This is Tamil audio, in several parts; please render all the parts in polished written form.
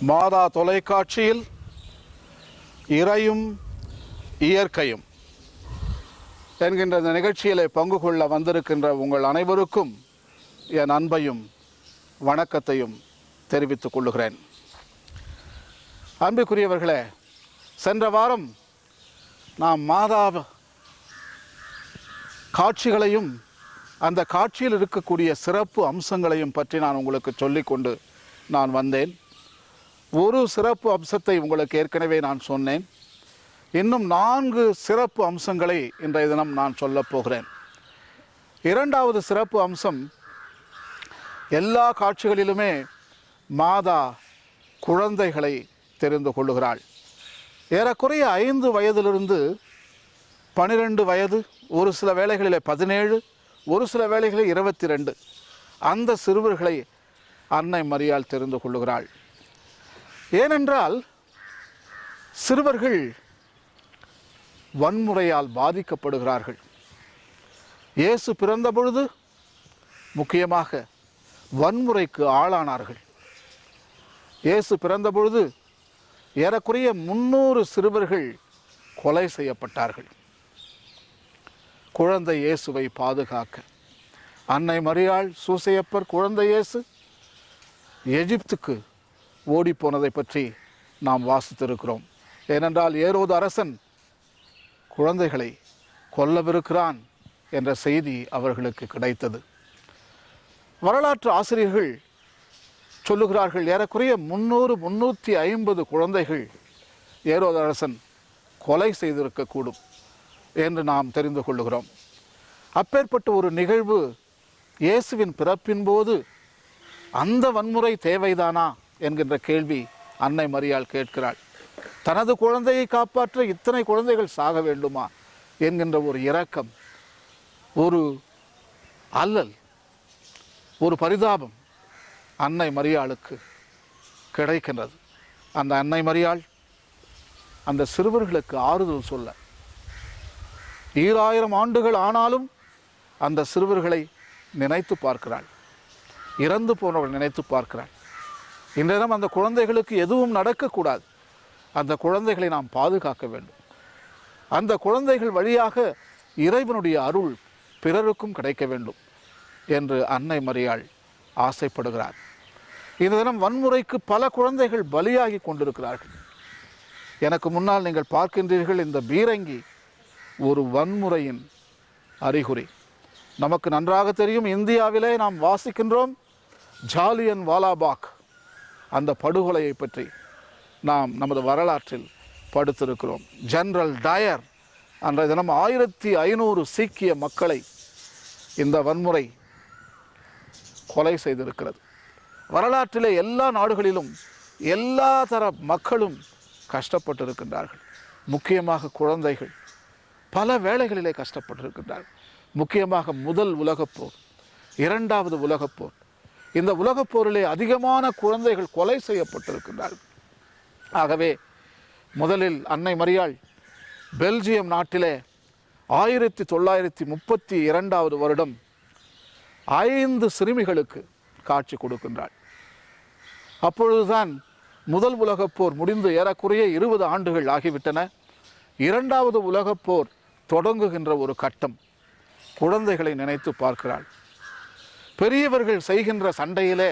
மாதா தொலைக்காட்சியில் இறையும் இயற்கையும் என்கின்ற இந்த நிகழ்ச்சியிலே பங்கு கொள்ள வந்திருக்கின்ற உங்கள் அனைவருக்கும் என் அன்பையும் வணக்கத்தையும் தெரிவித்துக் கொள்ளுகிறேன். அன்புக்குரியவர்களே, சென்ற வாரம் நாம் மாதா காட்சிகளையும் அந்த காட்சியில் இருக்கக்கூடிய சிறப்பு அம்சங்களையும் பற்றி நான் உங்களுக்கு சொல்லிக்கொண்டு நான் வந்தேன். ஒரு சிறப்பு அம்சத்தை உங்களுக்கு ஏற்கனவே நான் சொன்னேன். இன்னும் 4 சிறப்பு அம்சங்களை இன்றைய தினம் நான் சொல்லப் போகிறேன். இரண்டாவது சிறப்பு அம்சம், எல்லா காட்சிகளிலுமே மாதா குழந்தைகளை தெரிந்து கொள்ளுகிறாள். ஏறக்குறைய 5 வயதிலிருந்து 12 வயது, ஒரு சில வேளைகளில் 17, ஒரு சில வேளைகளில் 22, அந்த சிறுவர்களை அன்னை மரியாள் தெரிந்து கொள்ளுகிறாள். ஏனென்றால் சிறுவர்கள் வன்முறையால் பாதிக்கப்படுகிறார்கள். இயேசு பிறந்த பொழுது முக்கியமாக வன்முறைக்கு ஆளானார்கள். இயேசு பிறந்த பொழுது ஏறக்குறைய 300 சிறுவர்கள் கொலை செய்யப்பட்டார்கள். குழந்தை இயேசுவை பாதுகாக்க அன்னை மரியாள், சூசையப்பர், குழந்தை இயேசு எகிப்துக்கு ஓடிப்போனதை பற்றி நாம் வாசித்திருக்கிறோம். ஏனென்றால் ஏரோது அரசன் குழந்தைகளை கொல்லவிருக்கிறான் என்ற செய்தி அவர்களுக்கு கிடைத்தது. வரலாற்று ஆசிரியர்கள் சொல்லுகிறார்கள், ஏறக்குறைய 350 குழந்தைகள் ஏரோது அரசன் கொலை செய்திருக்கக்கூடும் என்று நாம் தெரிந்து கொள்ளுகிறோம். அப்பேற்பட்ட ஒரு நிகழ்வு இயேசுவின் பிறப்பின் போது அந்த வன்முறை தேவைதானா என்கின்ற கேள்வி அன்னை மரியாள் கேட்கிறாள். தனது குழந்தையை காப்பாற்ற இத்தனை குழந்தைகள் சாக வேண்டுமா என்கின்ற ஒரு இரக்கம், ஒரு அல்லல், ஒரு பரிதாபம் அன்னை மரியாளுக்கு கிடைக்கின்றது. அந்த அன்னை மரியாள் அந்த சிறுவர்களுக்கு ஆறுதல் சொல்ல 2000 ஆண்டுகள் ஆனாலும் அந்த சிறுவர்களை நினைத்து பார்க்கிறாள். இறந்து போனவர்கள் நினைத்து பார்க்கிறாள். இன்றைய அந்த குழந்தைகளுக்கு எதுவும் நடக்கக்கூடாது. அந்த குழந்தைகளை நாம் பாதுகாக்க வேண்டும். அந்த குழந்தைகள் வழியாக இறைவனுடைய அருள் பிறருக்கும் கிடைக்க வேண்டும் என்று அன்னை மரியாள் ஆசைப்படுகிறார். இந்த தினம் வன்முறைக்கு பல குழந்தைகள் பலியாகி கொண்டிருக்கிறார்கள். எனக்கு முன்னால் நீங்கள் பார்க்கின்றீர்கள், இந்த பீரங்கி ஒரு வன்முறையின் அறிகுறி. நமக்கு நன்றாக தெரியும், இந்தியாவிலே நாம் வாசிக்கின்றோம் ஜாலியன் வாலாபாக், அந்த படுகொலையை பற்றி நாம் நமது வரலாற்றில் படித்திருக்கிறோம். ஜெனரல் டயர் அன்றைய தினம் 1500 சீக்கிய மக்களை இந்த வன்முறை கொலை செய்திருக்கிறது. வரலாற்றிலே எல்லா நாடுகளிலும் எல்லா தர மக்களும் கஷ்டப்பட்டிருக்கின்றார்கள். முக்கியமாக குழந்தைகள் பல வேளைகளிலே கஷ்டப்பட்டிருக்கின்றார்கள். முக்கியமாக முதல் உலகப்போர், 2வது உலகப்போர், இந்த உலகப்போரிலே அதிகமான குழந்தைகள் கொலை செய்யப்பட்டிருக்கின்றார்கள். ஆகவே முதலில் அன்னை மரியாள் பெல்ஜியம் நாட்டிலே 1932 வருடம் 5 சிறுமிகளுக்கு காட்சி கொடுக்கின்றாள். அப்பொழுதுதான் முதல் உலகப்போர் முடிந்து ஏறக்குறைய 20 ஆண்டுகள் ஆகிவிட்டன. 2வது உலகப்போர் தொடங்குகின்ற ஒரு கட்டம். குழந்தைகளை நினைத்து பார்க்கிறாள். பெரியவர்கள் செய்கின்ற சண்டையிலே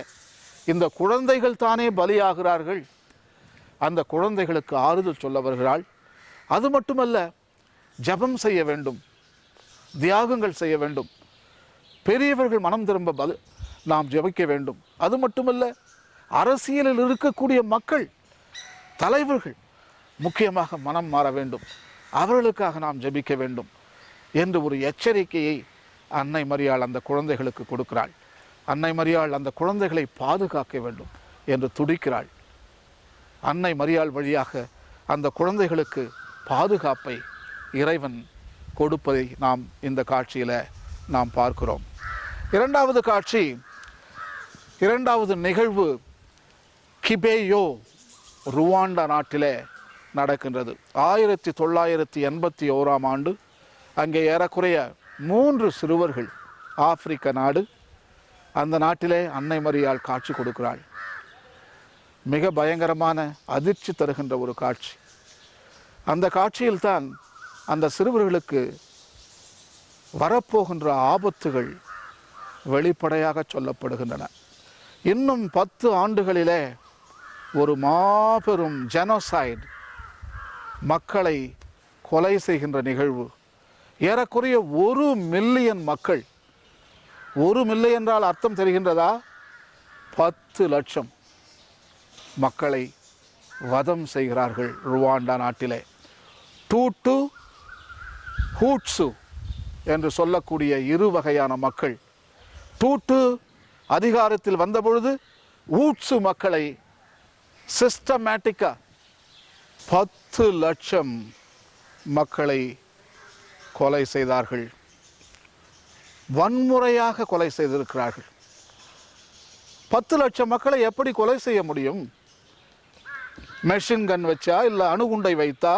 இந்த குழந்தைகள் தானே பலியாகிறார்கள். அந்த குழந்தைகளுக்கு ஆறுதல் சொல்ல வருகிறாள். அது மட்டுமல்ல, ஜபம் செய்ய வேண்டும், தியாகங்கள் செய்ய வேண்டும், பெரியவர்கள் மனம் திரும்ப நாம் ஜபிக்க வேண்டும். அது மட்டுமல்ல, அரசியலில் இருக்கக்கூடிய மக்கள், தலைவர்கள் முக்கியமாக மனம் மாற வேண்டும், அவர்களுக்காக நாம் ஜபிக்க வேண்டும் என்று ஒரு எச்சரிக்கையை அன்னை மரியாள் அந்த குழந்தைகளுக்கு கொடுக்கிறாள். அன்னை மரியாள் அந்த குழந்தைகளை பாதுகாக்க வேண்டும் என்று துடிக்கிறாள். அன்னை மரியாள் வழியாக அந்த குழந்தைகளுக்கு பாதுகாப்பை இறைவன் கொடுப்பதை நாம் இந்த காட்சியில் நாம் பார்க்கிறோம். 2வது காட்சி, 2வது நிகழ்வு கிபேயோ, ருவாண்டா நாட்டிலே நடக்கின்றது. 1981 ஆண்டு அங்கே ஏறக்குறைய 3 சிறுவர்கள், ஆப்பிரிக்க நாடு, அந்த நாட்டிலே அன்னை மரியாள் காட்சி கொடுக்கிறாள். மிக பயங்கரமான அதிர்ச்சி தருகின்ற ஒரு காட்சி. அந்த காட்சியில்தான் அந்த சிறுவர்களுக்கு வரப்போகின்ற ஆபத்துகள் வெளிப்படையாக சொல்லப்படுகின்றன. இன்னும் 10 ஆண்டுகளிலே ஒரு மாபெரும் ஜெனோசைட், மக்களை கொலை செய்கின்ற நிகழ்வு, ஏறக்குறைய 1 மில்லியன் மக்கள். 1 மில்லியன் என்றால் அர்த்தம் தெரிகின்றதா? 10 லட்சம் மக்களை வதம் செய்கிறார்கள் ருவாண்டா நாட்டிலே. டூட்டு, ஹூட்சு என்று சொல்லக்கூடிய 2 வகையான மக்கள். டூட்டு அதிகாரத்தில் வந்தபொழுது ஹூட்சு மக்களை சிஸ்டமேட்டிக்காக 10 லட்சம் மக்களை கொலை செய்தார்கள். வன்முறையாக கொலை செய்திருக்கிறார்கள். 10 லட்சம் மக்களை எப்படி கொலை செய்ய முடியும்? மெஷின் கன் வச்சா, இல்லை அணுகுண்டை வைத்தா,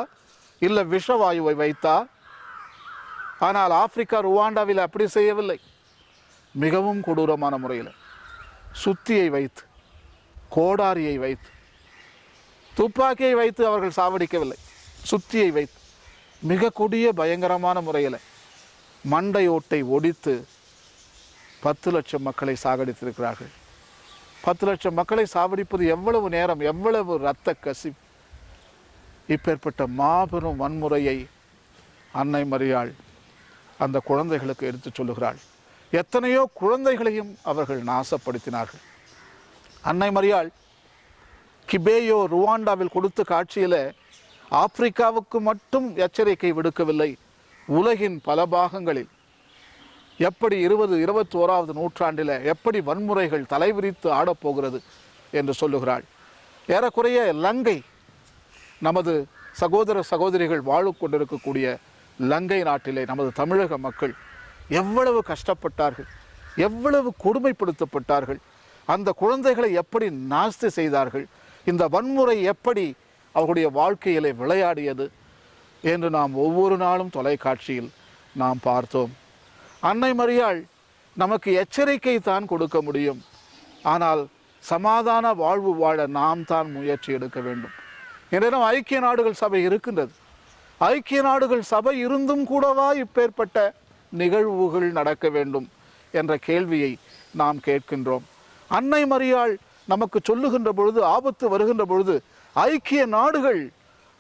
இல்லை விஷவாயுவை வைத்தா? ஆனால் ஆப்பிரிக்கா ருவாண்டாவில் அப்படி செய்யவில்லை. மிகவும் கொடூரமான முறையில் சுத்தியை வைத்து, கோடாரியை வைத்து, துப்பாக்கியை வைத்து அவர்கள் சாவடிக்கவில்லை. சுத்தியை வைத்து மிக கொடிய பயங்கரமான முறையில் மண்டையோட்டை ஒடித்து 10 லட்சம் மக்களை சாகடித்திருக்கிறார்கள். 10 லட்சம் மக்களை சாவடிப்பது எவ்வளவு நேரம், எவ்வளவு இரத்த கசி! இப்பேற்பட்ட மாபெரும் வன்முறையை அன்னை மரியாள் அந்த குழந்தைகளுக்கு எடுத்து சொல்லுகிறாள். எத்தனையோ குழந்தைகளையும் அவர்கள் நாசப்படுத்தினார்கள். அன்னை மரியாள் கிபேயோ ருவாண்டாவில் கொடுத்த காட்சியில் ஆப்பிரிக்காவுக்கு மட்டும் எச்சரிக்கை விடுக்கவில்லை, உலகின் பல பாகங்களில் எப்படி 20-21வது நூற்றாண்டில் எப்படி வன்முறைகள் தலைவிரித்து ஆடப்போகிறது என்று சொல்லுகிறாள். ஏறக்குறைய லங்கை, நமது சகோதர சகோதரிகள் வாழ கொண்டிருக்கக்கூடிய லங்கை நாட்டிலே நமது தமிழக மக்கள் எவ்வளவு கஷ்டப்பட்டார்கள், எவ்வளவு கொடுமைப்படுத்தப்பட்டார்கள், அந்த குழந்தைகளை எப்படி நாஸ்தி செய்தார்கள், இந்த வன்முறை எப்படி அவர்களுடைய வாழ்க்கையிலே விளையாடியது என்று நாம் ஒவ்வொரு நாளும் தொலைக்காட்சியில் நாம் பார்த்தோம். அன்னை மரியாள் நமக்கு எச்சரிக்கை தான் கொடுக்க முடியும், ஆனால் சமாதான வாழ்வு வாழ நாம் தான் முயற்சி எடுக்க வேண்டும். என்னிடம் ஐக்கிய நாடுகள் சபை இருக்கின்றது. ஐக்கிய நாடுகள் சபை இருந்தும் கூடவா இப்பேற்பட்ட நிகழ்வுகள் நடக்க வேண்டும் என்ற கேள்வியை நாம் கேட்கின்றோம். அன்னை மரியாள் நமக்கு சொல்லுகின்ற பொழுது, ஆபத்து வருகின்ற பொழுது ஐக்கிய நாடுகள்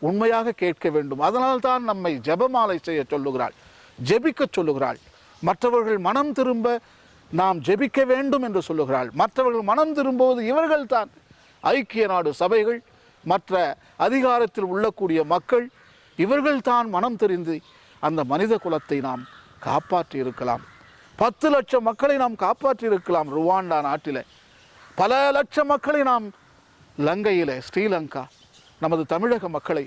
உண்மையாக கேட்க வேண்டும். அதனால்தான் நம்மை ஜெபமாலை செய்ய சொல்லுகிறாள், ஜெபிக்க சொல்லுகிறாள். மற்றவர்கள் மனம் திரும்ப நாம் ஜெபிக்க வேண்டும் என்று சொல்லுகிறாள். மற்றவர்கள் மனம் திரும்புவது இவர்கள்தான், ஐக்கிய நாடு சபைகள், மற்ற அதிகாரத்தில் உள்ளக்கூடிய மக்கள், இவர்கள்தான் மனம் தெரிந்து அந்த மனித குலத்தை நாம் காப்பாற்றி இருக்கலாம். 10 லட்சம் மக்களை நாம் காப்பாற்றி இருக்கலாம். ருவாண்டா நாட்டில் பல லட்சம் மக்களை நாம், லங்கையில், ஸ்ரீலங்கா, நமது தமிழக மக்களை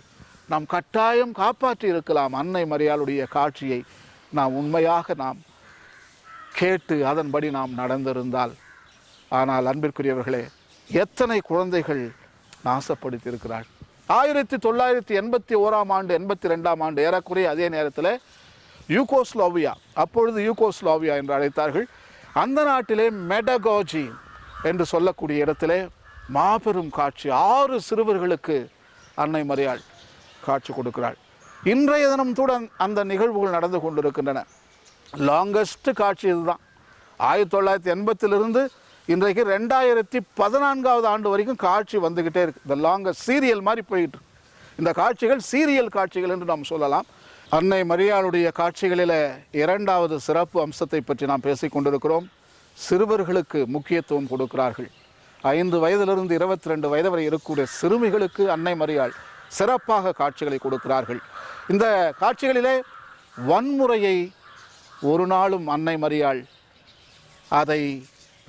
நாம் கட்டாயம் காப்பாற்றி இருக்கலாம். அன்னை மரியாளுடைய காட்சியை நாம் உண்மையாக நாம் கேட்டு அதன்படி நாம் நடந்திருந்தால். ஆனால் அன்பிற்குரியவர்களே, எத்தனை குழந்தைகள் நாசப்படுத்தியிருக்கிறாள். 1981ஆம் ஆண்டு 82ஆம் ஆண்டு ஏறக்குறைய அதே நேரத்தில் யூகோஸ்லோவியா, அப்பொழுது யூகோஸ்லோவியா என்று அழைத்தார்கள், அந்த நாட்டிலே மெடகோஜி என்று சொல்லக்கூடிய இடத்திலே மாபெரும் காட்சி. 6 சிறுவர்களுக்கு அன்னை மரியாள் காட்சி கொடுக்கிறாள். இன்றைய தினம் கூட அந்த நிகழ்வுகள் நடந்து கொண்டிருக்கின்றன. லாங்கஸ்ட் காட்சி இதுதான். 1980 இன்றைக்கு 2014வது ஆண்டு வரைக்கும் காட்சி வந்துக்கிட்டே இருக்குது. இந்த லாங்கஸ்ட் சீரியல் மாதிரி போயிட்டு, இந்த காட்சிகள் சீரியல் காட்சிகள் என்று நாம் சொல்லலாம். அன்னை மரியாளுடைய காட்சிகளில் 2வது சிறப்பு அம்சத்தை பற்றி நாம் பேசிக் கொண்டிருக்கிறோம். சிறுவர்களுக்கு முக்கியத்துவம் கொடுக்கிறார்கள். 5 வயதிலிருந்து 22 வயது வரை இருக்கக்கூடிய சிறுமிகளுக்கு அன்னை மரியாள் சிறப்பாக காட்சிகளை கொடுக்கிறார்கள். இந்த காட்சிகளிலே வன்முறையை ஒரு நாளும் அன்னை மரியாள் அதை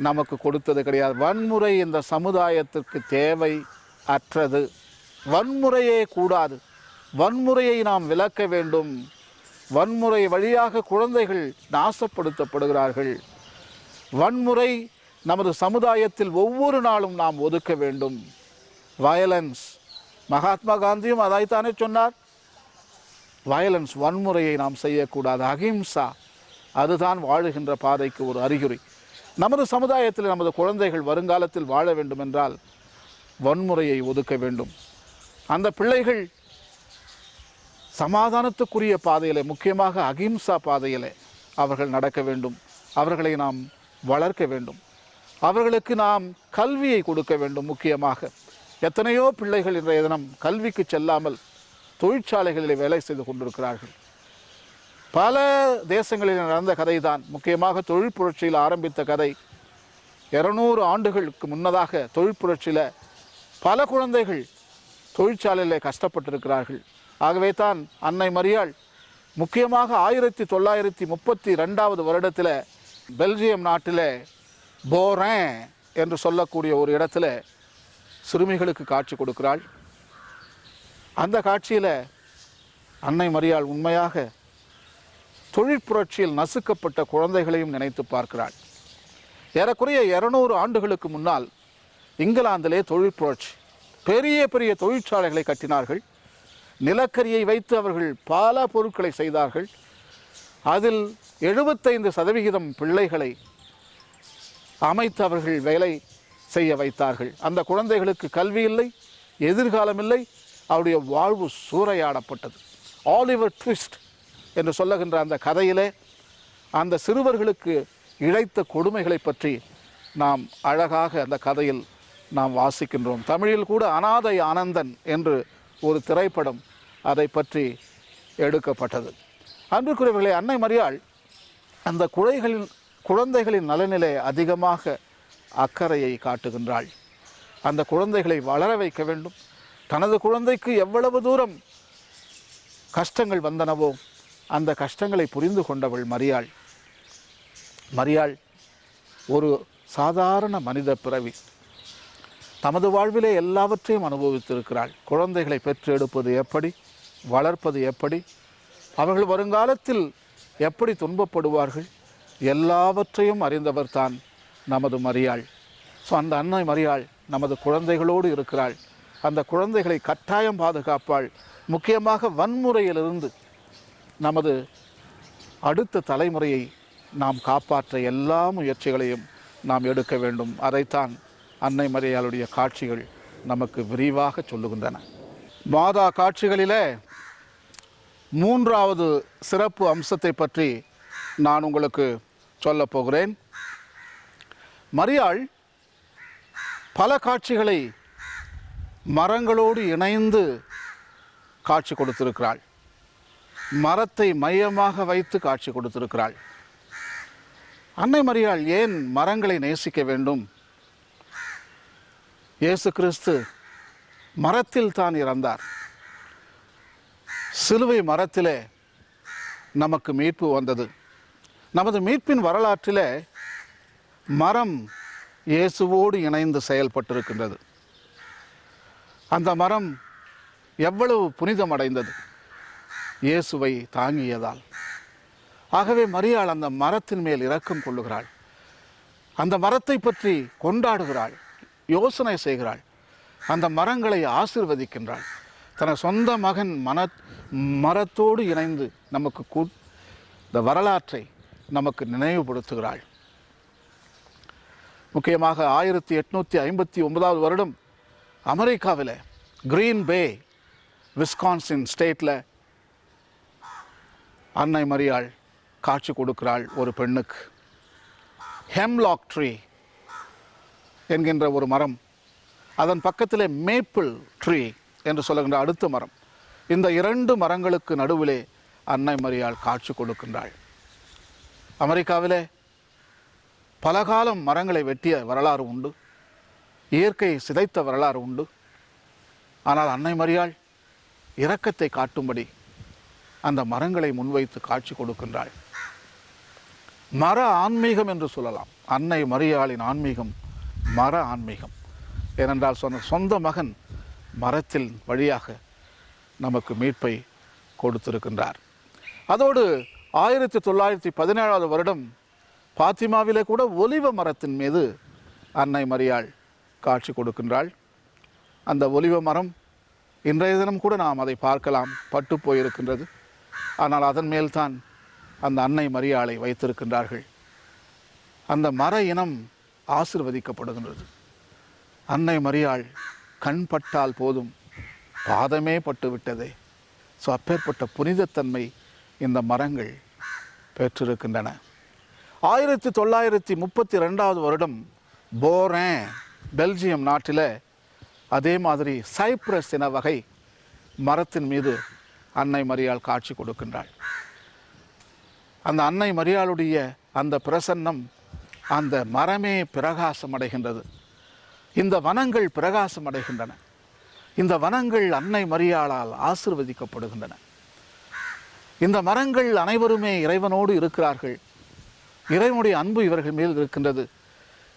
நமக்கு கொடுத்தது கிடையாது. வன்முறை இந்த சமுதாயத்திற்கு தேவை அற்றது. வன்முறையே கூடாது. வன்முறையை நாம் விலக்க வேண்டும். வன்முறை வழியாக குழந்தைகள் நாசப்படுத்தப்படுகிறார்கள். வன்முறை நமது சமுதாயத்தில் ஒவ்வொரு நாளும் நாம் ஒதுக்க வேண்டும். வயலன்ஸ், மகாத்மா காந்தியும் அதைத்தானே சொன்னார். வயலன்ஸ், வன்முறையை நாம் செய்யக்கூடாது. அகிம்சா, அதுதான் வாழுகின்ற பாதைக்கு ஒரு அறிகுறி. நமது சமுதாயத்தில் நமது குழந்தைகள் வருங்காலத்தில் வாழ வேண்டும் என்றால் வன்முறையை ஒதுக்க வேண்டும். அந்த பிள்ளைகள் சமாதானத்துக்குரிய பாதையிலே, முக்கியமாக அகிம்சா பாதையிலே அவர்கள் நடக்க வேண்டும். அவர்களை நாம் வளர்க்க வேண்டும். அவர்களுக்கு நாம் கல்வியை கொடுக்க வேண்டும். முக்கியமாக எத்தனையோ பிள்ளைகள் இன்றைய தினம் கல்விக்கு செல்லாமல் தொழிற்சாலைகளில் வேலை செய்து கொண்டிருக்கிறார்கள். பல தேசங்களில் நடந்த கதை தான். முக்கியமாக தொழில் புரட்சியில் ஆரம்பித்த கதை 200 ஆண்டுகளுக்கு முன்னதாக தொழில் புரட்சியில் பல குழந்தைகள் தொழிற்சாலையில் கஷ்டப்பட்டிருக்கிறார்கள். ஆகவே தான் அன்னை மரியாள் முக்கியமாக 1932 வருடத்தில் பெல்ஜியம் நாட்டில் போரேன் என்று சொல்லக்கூடிய ஒரு இடத்துல சிறுமிகளுக்கு காட்சி கொடுக்கிறாள். அந்த காட்சியில் அன்னை மரியாள் உண்மையாக தொழிற்புரட்சியில் நசுக்கப்பட்ட குழந்தைகளையும் நினைத்து பார்க்கிறாள். ஏறக்குறைய 200 ஆண்டுகளுக்கு முன்னால் இங்கிலாந்திலே தொழிற்புரட்சி, பெரிய பெரிய தொழிற்சாலைகளை கட்டினார்கள். நிலக்கரியை வைத்து அவர்கள் பல பொருட்களை செய்தார்கள். அதில் 75% பிள்ளைகளை அமைத்து அவர்கள் வேலை செய்ய வைத்தார்கள். அந்த குழந்தைகளுக்கு கல்வி இல்லை, எதிர்காலம் இல்லை, அவருடைய வாழ்வு சூறையாடப்பட்டது. ஆலிவர் ட்விஸ்ட் என்று சொல்லுகின்ற அந்த கதையிலே அந்த சிறுவர்களுக்கு இழைத்த கொடுமைகளை பற்றி நாம் அழகாக அந்த கதையில் நாம் வாசிக்கின்றோம். தமிழில் கூட அனாதை ஆனந்தன் என்று ஒரு திரைப்படம் அதை பற்றி எடுக்கப்பட்டது. அன்புக்குரியவர்களே, அன்னை மரியாள் அந்த குழந்தைகளின் நலனிலே அதிகமாக அக்கறையை காட்டுகின்றாள். அந்த குழந்தைகளை வளர வைக்க வேண்டும். தனது குழந்தைக்கு எவ்வளவு தூரம் கஷ்டங்கள் வந்தனவோ அந்த கஷ்டங்களை புரிந்து கொண்டவள் மரியாள். மரியாள் ஒரு சாதாரண மனித பிறவி. தமது வாழ்விலே எல்லாவற்றையும் அனுபவித்திருக்கிறாள். குழந்தைகளை பெற்று எடுப்பது எப்படி, வளர்ப்பது எப்படி, அவர்கள் வருங்காலத்தில் எப்படி துன்பப்படுவார்கள், எல்லாவற்றையும் அறிந்தவர் தான் நமது மரியாள். ஸோ அந்த அன்னை மரியாள் நமது குழந்தைகளோடு இருக்கிறாள். அந்த குழந்தைகளை கட்டாயம் பாதுகாப்பாள். முக்கியமாக வன்முறையிலிருந்து நமது அடுத்த தலைமுறையை நாம் காப்பாற்ற எல்லா முயற்சிகளையும் நாம் எடுக்க வேண்டும். அதைத்தான் அன்னை மரியாளுடைய காட்சிகள் நமக்கு விரிவாக சொல்லுகின்றன. மாதா காட்சிகளிலே 3வது சிறப்பு அம்சத்தை பற்றி நான் உங்களுக்கு சொல்லப் போகிறேன். மரியாள் பல காட்சிகளை மரங்களோடு இணைந்து காட்சி கொடுத்திருக்கிறாள். மரத்தை மையமாக வைத்து காட்சி கொடுத்திருக்கிறாள். அன்னை மரியாள் ஏன் மரங்களை நேசிக்க வேண்டும்? இயேசு கிறிஸ்து மரத்தில் தான் இறந்தார். சிலுவை மரத்திலே நமக்கு மீட்பு வந்தது. நமது மீட்பின் வரலாற்றிலே மரம் இயேசுவோடு இணைந்து செயல்பட்டிருக்கின்றது. அந்த மரம் எவ்வளவு புனிதம் அடைந்தது இயேசுவை தாங்கியதால். ஆகவே மரியாள் அந்த மரத்தின் மேல் இரக்கம் கொள்ளுகிறாள். அந்த மரத்தை பற்றி கொண்டாடுகிறாள், யோசனை செய்கிறாள், அந்த மரங்களை ஆசீர்வதிக்கின்றாள். தன சொந்த மகன் மரத்தோடு இணைந்து நமக்கு இந்த வரலாற்றை நமக்கு நினைவுபடுத்துகிறாள். முக்கியமாக 1859 வருடம் அமெரிக்காவில் கிரீன் பே, விஸ்கான்சின் ஸ்டேட்டில் அன்னை மரியாள் காட்சி கொடுக்கிறாள் ஒரு பெண்ணுக்கு. ஹெம்லாக் ட்ரீ என்கின்ற ஒரு மரம், அதன் பக்கத்திலே மேப்பிள் ட்ரீ என்று சொல்லுகின்ற அடுத்த மரம், இந்த 2 மரங்களுக்கு நடுவிலே அன்னை மரியாள் காட்சி கொடுக்கின்றாள். அமெரிக்காவிலே பல காலம் மரங்களை வெட்டிய வரலாறு உண்டு, இயற்கை சிதைத்த வரலாறு உண்டு. ஆனால் அன்னை மரியாள் இரக்கத்தை காட்டும்படி அந்த மரங்களை முன்வைத்து காட்சி கொடுக்கின்றாள். மர ஆன்மீகம் என்று சொல்லலாம். அன்னை மரியாளின் ஆன்மீகம் மர ஆன்மீகம். ஏனென்றால் சொந்த மகன் மரத்தில் வழியாக நமக்கு மீட்பை கொடுத்திருக்கின்றார். அதோடு 1917 வருடம் பாத்திமாவிலே கூட ஒலிவ மரத்தின் மீது அன்னை மரியாள் காட்சி கொடுக்கின்றாள். அந்த ஒலிவ மரம் இன்றைய தினம் கூட நாம் அதை பார்க்கலாம், பட்டு போயிருக்கின்றது. ஆனால் அதன் மேல்தான் அந்த அன்னை மரியாளை வைத்திருக்கின்றார்கள். அந்த மர இனம் ஆசீர்வதிக்கப்படுகின்றது. அன்னை மரியாள் கண் பட்டால் போதும், பாதமே பட்டு விட்டதே. ஸோ அப்பேற்பட்ட புனிதத்தன்மை இந்த மரங்கள் பெற்றிருக்கின்றன. 1932 வருடம் போரேன் பெல்ஜியம் நாட்டில் அதே மாதிரி சைப்ரஸ் என வகை மரத்தின் மீது அன்னை மரியாள் காட்சி கொடுக்கின்றாள். அந்த அன்னை மரியாளுடைய அந்த பிரசன்னம், அந்த மரமே பிரகாசம் அடைகின்றது. இந்த வனங்கள் பிரகாசம் அடைகின்றன. இந்த வனங்கள் அன்னை மரியாளால் ஆசீர்வதிக்கப்படுகின்றன. இந்த மரங்கள் அனைவருமே இறைவனோடு இருக்கிறார்கள். இறைவனுடைய அன்பு இவர்கள் மேல் இருக்கின்றது.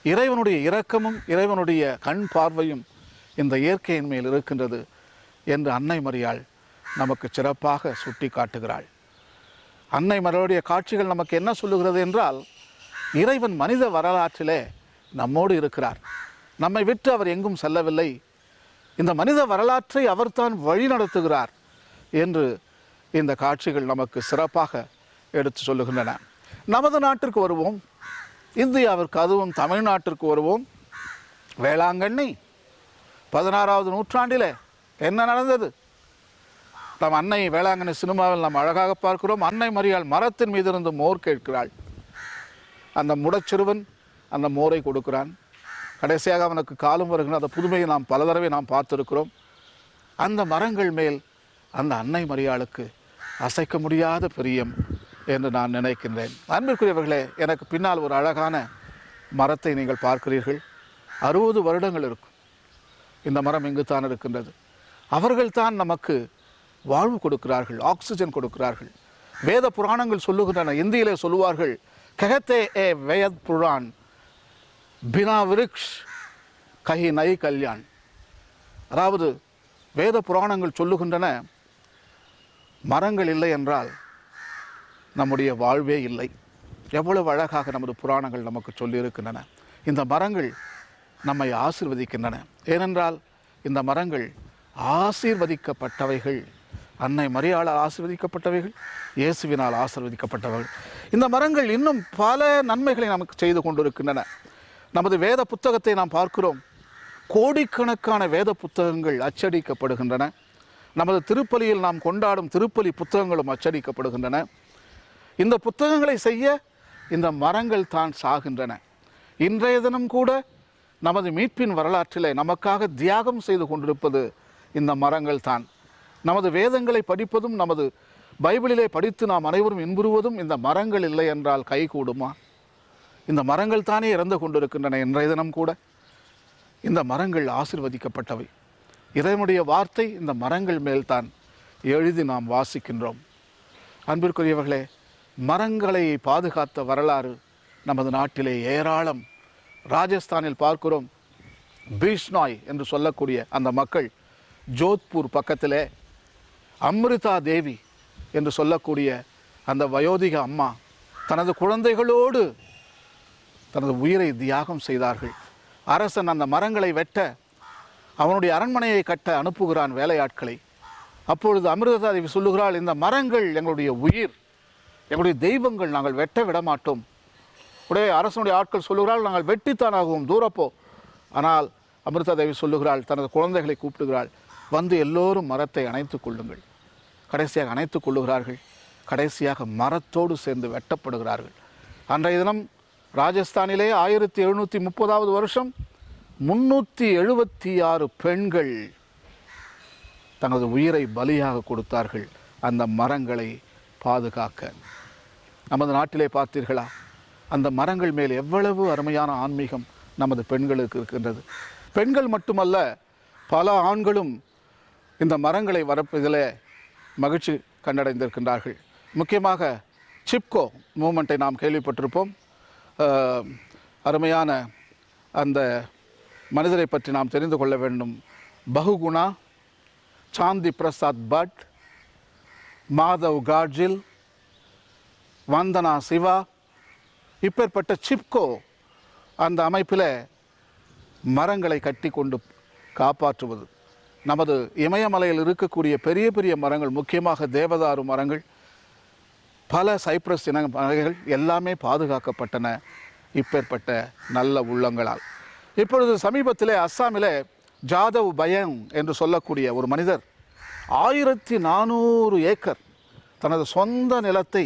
இறைவனுடைய இரக்கமும் இறைவனுடைய கண் பார்வையும் இந்த இயற்கையின் மேல் இருக்கின்றது என்று அன்னை மரியாள் நமக்கு சிறப்பாக சுட்டி காட்டுகிறாள். அன்னை மரியாளுடைய காட்சிகள் நமக்கு என்ன சொல்லுகிறது என்றால், இறைவன் மனித வரலாற்றிலே நம்மோடு இருக்கிறார். நம்மை விட்டு அவர் எங்கும் செல்லவில்லை. இந்த மனித வரலாற்றை அவர்தான் வழி நடத்துகிறார் என்று இந்த காட்சிகள் நமக்கு சிறப்பாக எடுத்து சொல்லுகின்றன. நமது நாட்டிற்கு வருவோம், இந்தியாவிற்கு, அதுவும் தமிழ்நாட்டிற்கு வருவோம். வேளாங்கண்ணி 16வது நூற்றாண்டில் என்ன நடந்தது? நம் அன்னை வேளாங்கண்ணி சினிமாவில் நாம் அழகாக பார்க்கிறோம். அன்னை மரியாள் மரத்தின் மீது இருந்து மோர் கேட்கிறாள். அந்த முடச்சிறுவன் அந்த மோரை கொடுக்கிறான். கடைசியாக அவனுக்கு காலம் வருகிற அந்த புதுமையை நாம் பல தடவை நாம் பார்த்திருக்கிறோம். அந்த மரங்கள் மேல் அந்த அன்னை மரியாளுக்கு அசைக்க முடியாத பிரியம் என்று நான் நினைக்கின்றேன். அன்பிற்குரியவர்களே, எனக்கு பின்னால் ஒரு அழகான மரத்தை நீங்கள் பார்க்கிறீர்கள். 60 வருடங்கள் இருக்கும் இந்த மரம் இங்குத்தான் இருக்கின்றது. அவர்கள்தான் நமக்கு வாழ்வு கொடுக்கிறார்கள், ஆக்சிஜன் கொடுக்கிறார்கள். வேத புராணங்கள் சொல்லுகின்றன. இந்தியிலே சொல்லுவார்கள், கஹத்தே ஏ வேத் புரான் பினா விருக்ஷ் கஹி நை கல்யாண். அதாவது வேத புராணங்கள் சொல்லுகின்றன, மரங்கள் இல்லை என்றால் நம்முடைய வாழ்வே இல்லை. எவ்வளவு அழகாக நமது புராணங்கள் நமக்கு சொல்லியிருக்கின்றன. இந்த மரங்கள் நம்மை ஆசீர்வதிக்கின்றன. ஏனென்றால் இந்த மரங்கள் ஆசீர்வதிக்கப்பட்டவைகள். அன்னை மரியாளால் ஆசீர்வதிக்கப்பட்டவைகள், இயேசுவினால் ஆசீர்வதிக்கப்பட்டவர்கள். இந்த மரங்கள் இன்னும் பல நன்மைகளை நமக்கு செய்து கொண்டிருக்கின்றன. நமது வேத புத்தகத்தை நாம் பார்க்கிறோம். கோடிக்கணக்கான வேத புத்தகங்கள் அச்சடிக்கப்படுகின்றன. நமது திருப்பலியில் நாம் கொண்டாடும் திருப்பலி புத்தகங்களும் அச்சடிக்கப்படுகின்றன. இந்த புத்தகங்களை செய்ய இந்த மரங்கள் தான் சாகின்றன. இன்றைய தினம் கூட நமது மீட்பின் வரலாற்றிலே நமக்காக தியாகம் செய்து கொண்டிருப்பது இந்த மரங்கள் தான். நமது வேதங்களை படிப்பதும், நமது பைபிளிலே படித்து நாம் அனைவரும் இன்புறுவதும் இந்த மரங்கள் இல்லை என்றால் கைகூடுமா? இந்த மரங்கள் தானே இறந்து கொண்டிருக்கின்றன. இன்றைய தினம் கூட இந்த மரங்கள் ஆசீர்வதிக்கப்பட்டவை. இறைவனுடைய வார்த்தை இந்த மரங்கள் மேல்தான் எழுதி நாம் வாசிக்கின்றோம். அன்பிற்குரியவர்களே, மரங்களை பாதுகாத்த வரலாறு நமது நாட்டிலே ஏராளம். ராஜஸ்தானில் பார்க்கிறோம், பீஷ்னாய் என்று சொல்லக்கூடிய அந்த மக்கள், ஜோத்பூர் பக்கத்திலே அம்ரிதா தேவி என்று சொல்லக்கூடிய அந்த வயோதிக அம்மா தனது குழந்தைகளோடு தனது உயிரை தியாகம் செய்தார்கள். அரசன் அந்த மரங்களை வெட்ட, அவனுடைய அரண்மனையை கட்ட அனுப்புகிறான் வேலையாட்களை. அப்பொழுது அமிர்தா தேவி சொல்லுகிறாள், இந்த மரங்கள் எங்களுடைய உயிர், எங்களுடைய தெய்வங்கள், நாங்கள் வெட்ட விட மாட்டோம். உடைய அரசனுடைய ஆட்கள் சொல்லுகிறாள், நாங்கள் வெட்டித்தானாகவும் தூரப்போ. ஆனால் அமிர்தா தேவி சொல்லுகிறாள், தனது குழந்தைகளை கூப்பிடுகிறாள், வந்து எல்லோரும் மரத்தை அணைத்து கொள்ளுங்கள். கடைசியாக அணைத்து கொள்ளுகிறார்கள். கடைசியாக மரத்தோடு சேர்ந்து வெட்டப்படுகிறார்கள். அன்றைய தினம் ராஜஸ்தானிலே 1730வது வருஷம் 376 பெண்கள் தனது உயிரை பலியாக கொடுத்தார்கள் அந்த மரங்களை பாதுகாக்க. நமது நாட்டிலே பார்த்தீர்களா, அந்த மரங்கள் மேல் எவ்வளவு அருமையான ஆன்மீகம் நமது பெண்களுக்கு இருக்கின்றது. பெண்கள் மட்டுமல்ல, பல ஆண்களும் இந்த மரங்களை வளர்ப்பதிலே மகிழ்ச்சி கண்டடைந்திருக்கின்றார்கள். முக்கியமாக சிப்கோ மூமெண்ட்டை நாம் கேள்விப்பட்டிருப்போம். அருமையான அந்த மனிதரை பற்றி நாம் தெரிந்து கொள்ள வேண்டும். பகுகுணா, சாந்தி பிரசாத் பட், மாதவ் காட்ஜில், வந்தனா சிவா, இப்பேற்பட்ட சிப்கோ அந்த அமைப்பில் மரங்களை கட்டி கொண்டு காப்பாற்றுவது. நமது இமயமலையில் இருக்கக்கூடிய பெரிய பெரிய மரங்கள், முக்கியமாக தேவதாரு மரங்கள், பல சைப்ரஸ் இன மரங்கள் எல்லாமே பாதுகாக்கப்பட்டன இப்பேற்பட்ட நல்ல உள்ளங்களால். இப்பொழுது சமீபத்திலே அஸ்ஸாமிலே ஜாதவ் பயங் என்று சொல்லக்கூடிய ஒரு மனிதர் 1400 ஏக்கர் தனது சொந்த நிலத்தை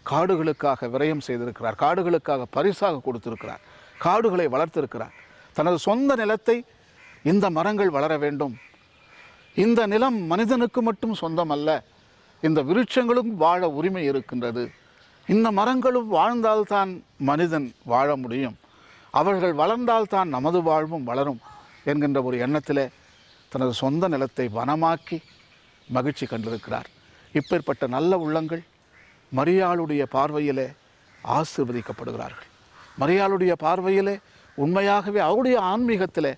காடுகளுக்காக விரயம் செய்திருக்கிறார். காடுகளுக்காக பரிசாக கொடுத்திருக்கிறார். காடுகளை வளர்த்திருக்கிறார். தனது சொந்த நிலத்தை இந்த மரங்கள் வளர வேண்டும், இந்த நிலம் மனிதனுக்கு மட்டும் சொந்தம் அல்ல, இந்த விருட்சங்களும் வாழ உரிமை இருக்கின்றது, இந்த மரங்களும் வாழ்ந்தால்தான் மனிதன் வாழ முடியும், அவர்கள் வளர்ந்தால்தான் நமது வாழ்வும் வளரும் என்கின்ற ஒரு எண்ணத்திலே தனது சொந்த நிலத்தை வனமாக்கி மகிழ்ச்சி கண்டிருக்கிறார். இப்பேற்பட்ட நல்ல உள்ளங்கள் மரியாளுடைய பார்வையிலே ஆசீர்வதிக்கப்படுகிறார்கள். மரியாளுடைய பார்வையிலே உண்மையாகவே அவருடைய ஆன்மீகத்திலே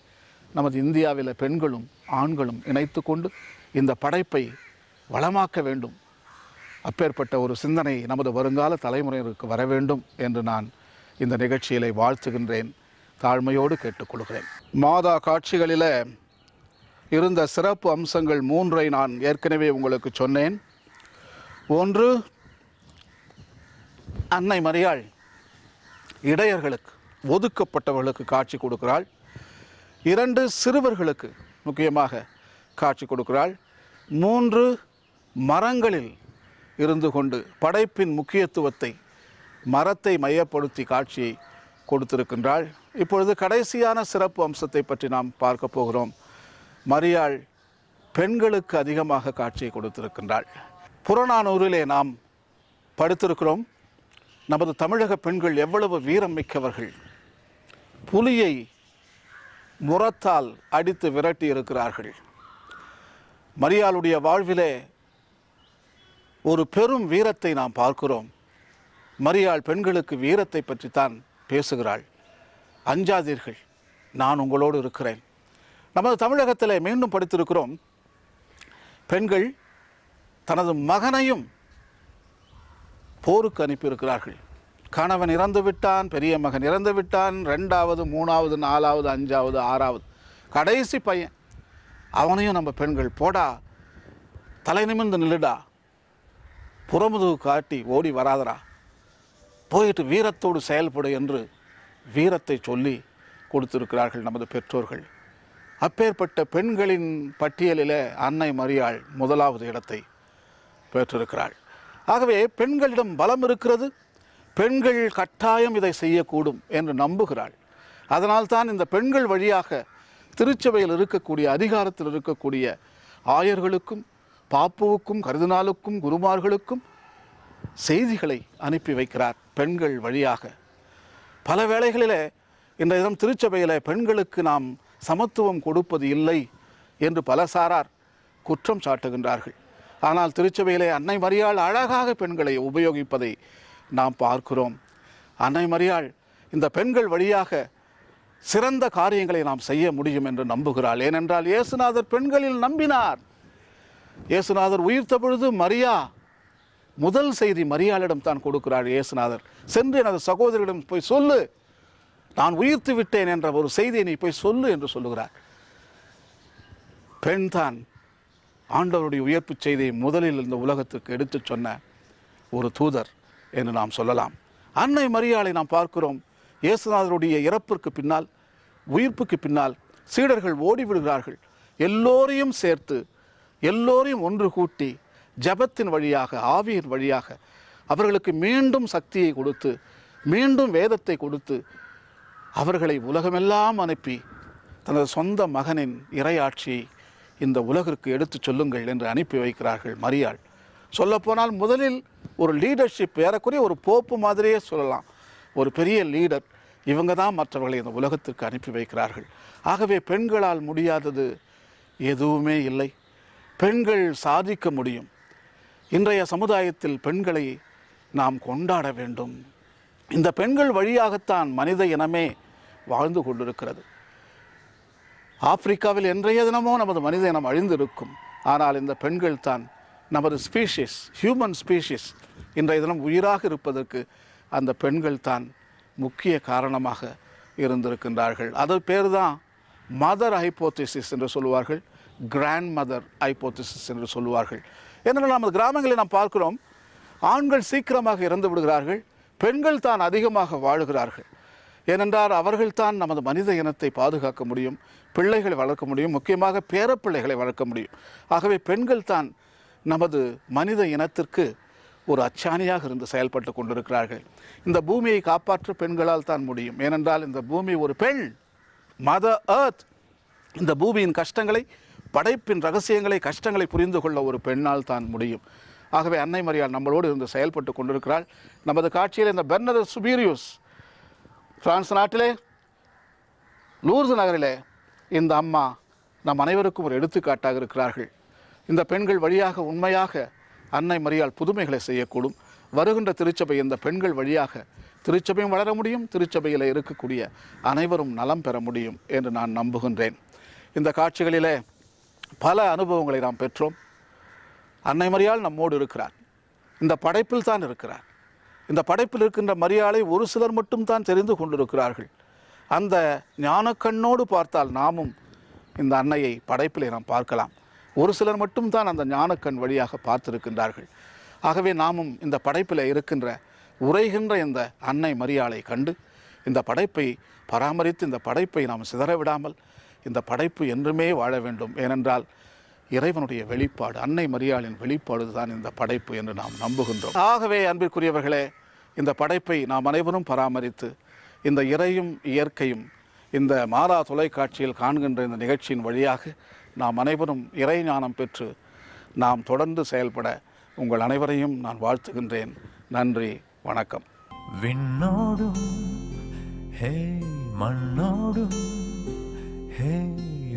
நமது இந்தியாவில் பெண்களும் ஆண்களும் இணைத்து கொண்டு இந்த படைப்பை வளமாக்க வேண்டும். அப்பேற்பட்ட ஒரு சிந்தனை நமது வருங்கால தலைமுறையினருக்கு வர வேண்டும் என்று நான் இந்த நிகழ்ச்சியிலே வாழ்த்துகின்றேன், தாழ்மையோடு கேட்டுக்கொள்கிறேன். மாதா காட்சிகளில் இருந்த சிறப்பு அம்சங்கள் 3ஐ நான் ஏற்கனவே உங்களுக்கு சொன்னேன். 1, அன்னை மரியாள் இடையர்களுக்கு, ஒதுக்கப்பட்டவர்களுக்கு காட்சி கொடுக்கிறாள். 2, சிறுவர்களுக்கு முக்கியமாக காட்சி கொடுக்கிறாள். 3, மரங்களில் இருந்து கொண்டு படைப்பின் முக்கியத்துவத்தை மரத்தை மையப்படுத்தி காட்சியை கொடுத்திருக்கின்றாள். இப்பொழுது கடைசியான சிறப்பு அம்சத்தை பற்றி நாம் பார்க்க போகிறோம். மரியாள் பெண்களுக்கு அதிகமாக காட்சியை கொடுத்திருக்கின்றாள். புறநானூறிலே நாம் படித்திருக்கிறோம், நமது தமிழக பெண்கள் எவ்வளவு வீரம் மிக்கவர்கள், புலியை முரத்தால் அடித்து விரட்டி இருக்கிறார்கள். மரியாளுடைய வாழ்விலே ஒரு பெரும் வீரத்தை நாம் பார்க்கிறோம். மரியாள் பெண்களுக்கு வீரத்தை பற்றித்தான் பேசுகிறாள். அஞ்சாதீர்கள், நான் உங்களோடு இருக்கிறேன். நமது தமிழகத்தில் மீண்டும் படித்திருக்கிறோம், பெண்கள் தனது மகனையும் போருக்கு அனுப்பியிருக்கிறார்கள். கணவன் இறந்து விட்டான், பெரிய மகன் இறந்து விட்டான், 2வது 3வது 4வது 5வது 6வது கடைசி பையன், அவனையும் நம்ம பெண்கள் போடா, தலை நிமிர்ந்து நில்லுடா, புறமுதுகு காட்டி ஓடி வராதரா, போயிட்டு வீரத்தோடு செயல்படு என்று வீரத்தை சொல்லி கொடுத்திருக்கிறார்கள் நமது பெற்றோர்கள். அப்பேற்பட்ட பெண்களின் பட்டியலில் அன்னை மரியாள் 1வது இடத்தை பெற்றிருக்கிறாள். ஆகவே பெண்களிடம் பலம் இருக்கிறது, பெண்கள் கட்டாயம் இதை செய்யக்கூடும் என்று நம்புகிறாள். அதனால்தான் இந்த பெண்கள் வழியாக திருச்சபையில் இருக்கக்கூடிய, அதிகாரத்தில் இருக்கக்கூடிய ஆயர்களுக்கும் பாப்புவுக்கும் கருதினாலுக்கும் குருமார்களுக்கும் செய்திகளை அனுப்பி வைக்கிறார் பெண்கள் வழியாக. பல வேளைகளில் இன்றைய தினம் திருச்சபையில் பெண்களுக்கு நாம் சமத்துவம் கொடுப்பது இல்லை என்று பல சாரார் குற்றம் சாட்டுகின்றார்கள். ஆனால் திருச்சபையிலே அன்னை மரியாள் அழகாக பெண்களை உபயோகிப்பதை நாம் பார்க்கிறோம். அன்னை மரியாள் இந்த பெண்கள் வழியாக சிறந்த காரியங்களை நாம் செய்ய முடியும் என்று நம்புகிறாள். ஏனென்றால் இயேசுநாதர் பெண்களில் நம்பினார். இயேசுநாதர் உயிர்த்த பொழுது மரியா முதல் செய்தி மரியாளிடம் தான் கொடுக்கிறார். இயேசுநாதர் சென்று எனது சகோதரியிடம் போய் சொல்லு, நான் உயிர்த்து விட்டேன் என்ற ஒரு செய்தியை நீ போய் சொல்லு என்று சொல்லுகிறார். பெண் தான் ஆண்டவருடைய உயிர்ப்பு செய்தியை முதலில் இந்த உலகத்திற்கு எடுத்து சொன்ன ஒரு தூதர் என்று நாம் சொல்லலாம். அன்னை மரியாளை நாம் பார்க்கிறோம். இயேசுநாதருடைய இறப்பிற்கு பின்னால், உயிர்ப்புக்கு பின்னால் சீடர்கள் ஓடிவிடுகிறார்கள். எல்லோரையும் சேர்த்து, எல்லோரையும் ஒன்று கூட்டி ஜபத்தின் வழியாக, ஆவியின் வழியாக அவர்களுக்கு மீண்டும் சக்தியை கொடுத்து, மீண்டும் வேதத்தை கொடுத்து, அவர்களை உலகமெல்லாம் அனுப்பி தனது சொந்த மகனின் இறையாட்சியை இந்த உலகிற்கு எடுத்து சொல்லுங்கள் என்று அனுப்பி வைக்கிறார்கள் மரியாள். சொல்லப்போனால் முதலில் ஒரு லீடர்ஷிப், ஏறக்குறைய ஒரு போப்பு மாதிரியே சொல்லலாம், ஒரு பெரிய லீடர் இவங்க தான் மற்றவர்களை இந்த உலகத்திற்கு அனுப்பி வைக்கிறார்கள். ஆகவே பெண்களால் முடியாதது எதுவுமே இல்லை, பெண்கள் சாதிக்க முடியும். இன்றைய சமுதாயத்தில் பெண்களை நாம் கொண்டாட வேண்டும். இந்த பெண்கள் வழியாகத்தான் மனித இனமே வாழ்ந்து கொண்டிருக்கிறது. ஆப்பிரிக்காவில் என்றைய தினமோ நமது மனித இனம் அழிந்திருக்கும். ஆனால் இந்த பெண்கள் தான் நமது ஸ்பீஷிஸ், ஹியூமன் ஸ்பீஷிஸ் இன்றைய தினம் உயிராக இருப்பதற்கு அந்த பெண்கள் தான் முக்கிய காரணமாக இருந்திருக்கின்றார்கள். அது பேர் தான் மதர் ஹைப்போதிசிஸ் என்று சொல்லுவார்கள், கிராண்ட் மதர் ஹைப்போதிசிஸ் என்று சொல்லுவார்கள். ஏனென்றால் நமது கிராமங்களில் நாம் பார்க்கிறோம், ஆண்கள் சீக்கிரமாக இறந்து விடுகிறார்கள், பெண்கள் தான் அதிகமாக வாழுகிறார்கள். ஏனென்றால் அவர்கள்தான் நமது மனித இனத்தை பாதுகாக்க முடியும், பிள்ளைகளை வளர்க்க முடியும், முக்கியமாக பேரப்பிள்ளைகளை வளர்க்க முடியும். ஆகவே பெண்கள் தான் நமது மனித இனத்திற்கு ஒரு அச்சாணியாக இருந்து செயல்பட்டு கொண்டிருக்கிறார்கள். இந்த பூமியை காப்பாற்ற பெண்களால் தான் முடியும். ஏனென்றால் இந்த பூமி ஒரு பெண், மதர் எர்த். இந்த பூமியின் கஷ்டங்களை, படைப்பின் ரகசியங்களை, கஷ்டங்களை புரிந்து கொள்ள ஒரு பெண்ணால் தான் முடியும். ஆகவே அன்னை மரியாள் நம்மளோடு இருந்து செயல்பட்டு கொண்டிருக்கிறாள். நமது காட்சியில் இந்த பெர்னதர் சுபீரியூஸ் பிரான்ஸ் நாட்டிலே லூர்து நகரிலே இந்த அம்மா நம் அனைவருக்கும் ஒரு எடுத்துக்காட்டாக இருக்கிறார்கள். இந்த பெண்கள் வழியாக உண்மையாக அன்னை மரியாள் புதுமைகளை செய்யக்கூடும். வருகின்ற திருச்சபை இந்த பெண்கள் வழியாக திருச்சபையும் வளர முடியும், திருச்சபையில் இருக்கக்கூடிய அனைவரும் நலம் பெற முடியும் என்று நான் நம்புகின்றேன். இந்த காட்சிகளிலே பல அனுபவங்களை நாம் பெற்றோம். அன்னை மரியாள் நம்மோடு இருக்கிறார், இந்த படைப்பில் தான் இருக்கிறார். இந்த படைப்பில் இருக்கின்ற மரியாளை ஒரு சிலர் மட்டும் தான் தெரிந்து கொண்டிருக்கிறார்கள். அந்த ஞானக்கண்ணோடு பார்த்தால் நாமும் இந்த அன்னையை படைப்பிலே நாம் பார்க்கலாம். ஒரு சிலர் மட்டும்தான் அந்த ஞானக்கண் வழியாக பார்த்திருக்கின்றார்கள். ஆகவே நாமும் இந்த படைப்பில் இருக்கின்ற உரைகின்ற இந்த அன்னை மரியாளை கண்டு இந்த படைப்பை பராமரித்து இந்த படைப்பை நாம் சிதறவிடாமல் இந்த படைப்பு என்றுமே வாழ வேண்டும். ஏனென்றால் இறைவனுடைய வெளிப்பாடு, அன்னை மரியாளின் வெளிப்பாடு தான் இந்த படைப்பு என்று நாம் நம்புகின்றோம். ஆகவே அன்பிற்குரியவர்களே, இந்த படைப்பை நாம் அனைவரும் பராமரித்து இந்த இறையும் இயற்கையும் இந்த மாறா தொலைக்காட்சியில் காண்கின்ற இந்த நிகழ்ச்சியின் வழியாக நாம் அனைவரும் இறை ஞானம் பெற்று நாம் தொடர்ந்து செயல்பட உங்கள் அனைவரையும் நான் வாழ்த்துகின்றேன். நன்றி, வணக்கம். விண்ணோடும் ஹே மண்ணோடும் ஹே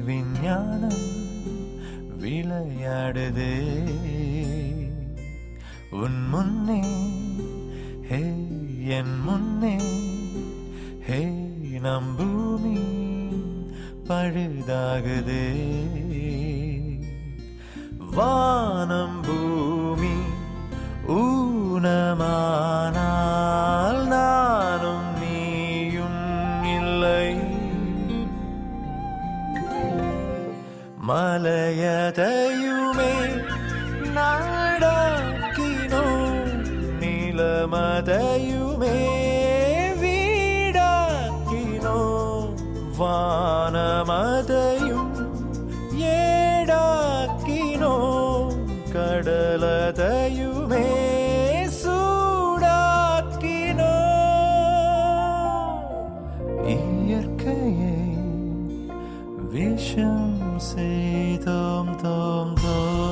விஞ்ஞானம் விளையாடுதே உன் முன்னே ஹே என் முன்னே ஹே நம் பூமி பழுதாகுதே வானம் பூமி ஊனமானால் நானும் நீயும் இல்லை மலையதையுமே நாடாக்கினோ நிலமதையுமே வீடாக்கினோ வானமதையும் ஏடாக்கினோ கடலதையுமே சூடாக்கினோ இயற்கையை விஷம் செய்தோம் தோம் தோம்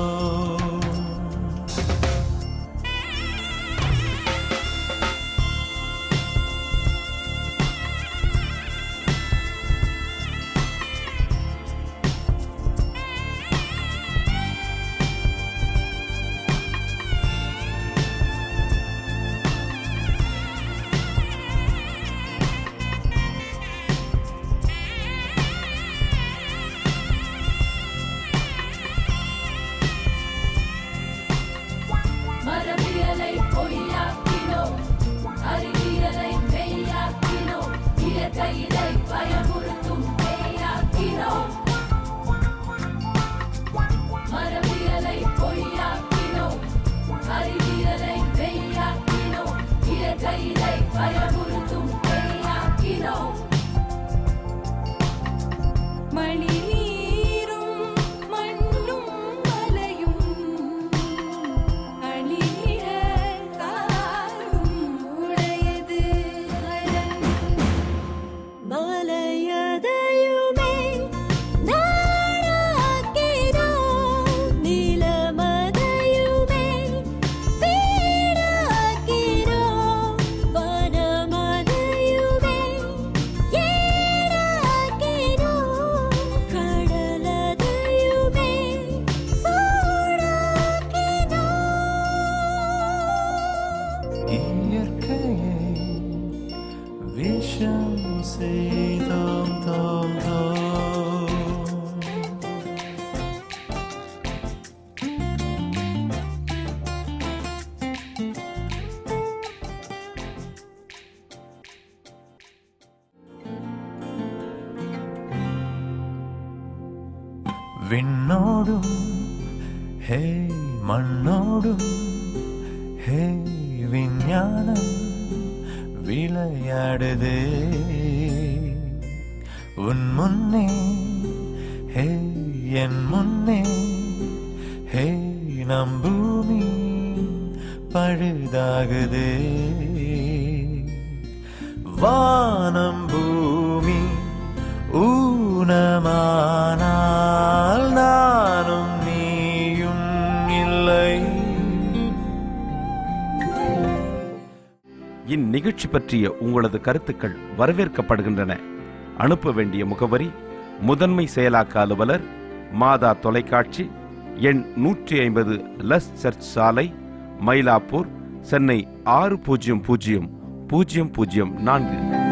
விண்ணோடும் ஹே மண்ணோடும் ஹே விஞ்ஞானம் விளையாடுதே உன் முன்னே ஹே என் முன்னே ஹே நம் பூமி பழுதாகுதே வானம் பூமி ஊனமானால் நானும் நீயும் இல்லை. இந்நிகழ்ச்சி பற்றிய உங்களது கருத்துக்கள் வரவேற்கப்படுகின்றன. அனுப்ப வேண்டிய முகவரி: முதன்மை செயலாக்க அலுவலர், மாதா தொலைக்காட்சி, எண் 150 லஸ் சர்ச் சாலை, மயிலாப்பூர், சென்னை 600004.